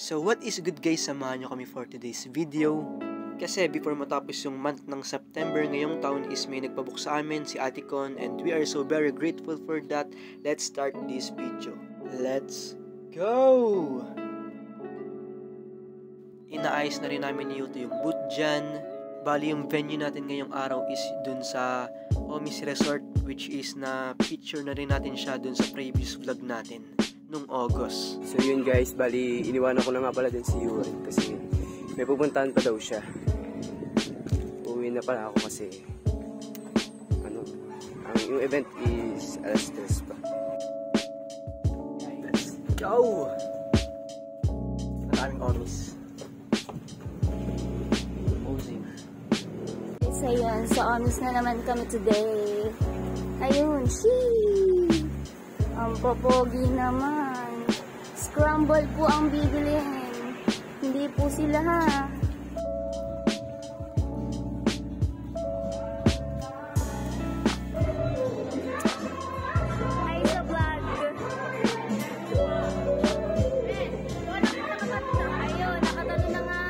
So what is good guys, samahan nyo kami for today's video. Kasi before matapos yung month ng September ngayong taon is may nagpabook sa amin si Aticon and we are so very grateful for that. Let's start this video. Let's go! Inaayos na rin namin ni Yuto yung booth dyan. Bali yung venue natin ngayong araw is dun sa Omis Resort, which is na feature na rin natin siya dun sa previous vlog natin nung August. So yun guys, bali iniwanan ko na nga pala din si Yuan kasi may pupuntahan pa daw siya. Uwi na pala ako kasi yung event is alas 3 pa. Let's go! Maraming Omis. Posing. So yun, sa Omis na naman kami today. Ayun, sheesh! Ang popogi naman. Scramble po ang bibilin. Hindi po sila ha. Hi sa vlog. Ayun, nakatalo na nga.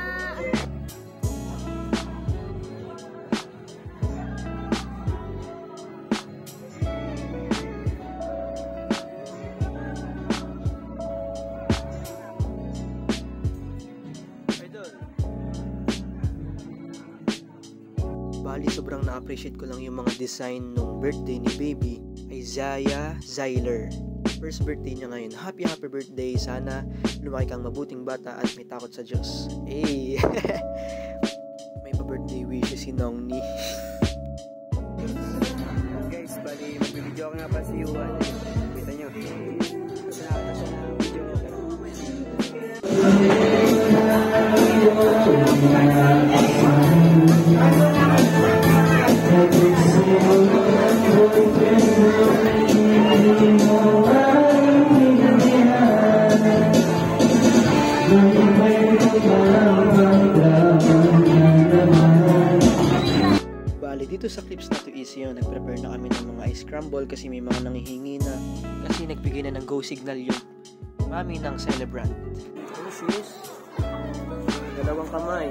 Bali, sobrang na-appreciate ko lang yung mga design nung birthday ni baby ay Zaya Zyler. First birthday niya ngayon. Happy birthday. Sana lumaki kang mabuting bata at may takot sa Diyos. Hey! May pa-birthday wishes si Nongni. Guys, bali magbibideo ko nga pa si Yuan. Kita nyo. Kasi nakita siya na video. Bali, dito sa clips na to is yun, nag-prepare na kami ng mga ice crumble kasi may mga nangihingi na kasi nagbigay na ng go signal yung mami ng celebrant. Ano sis? Dalawang kamay.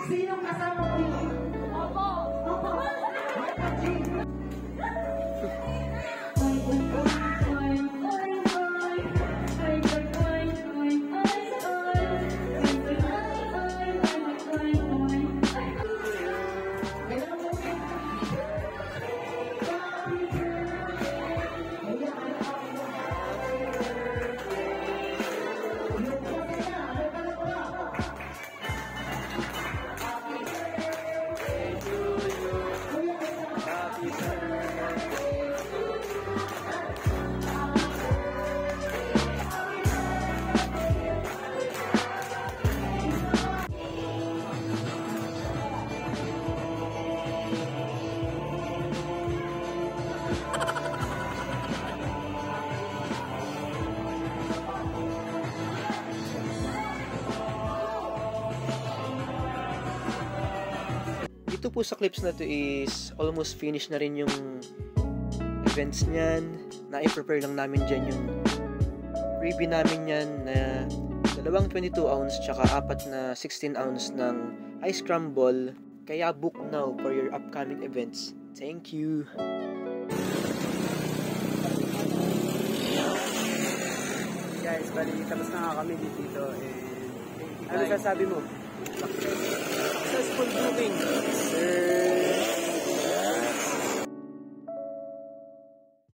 Sinong kasama mo dito? Opo. Ito po sa clips na to is almost finished na rin yung events niyan. Na-prepare lang namin dyan yung freebie namin yan na 2 22 ounce tsaka 4 na 16 ounce ng ice crumble. Kaya book now for your upcoming events. Thank you! Guys, bali tapos na nga kami dito. Ano sasabi mo? Successful booking, sir!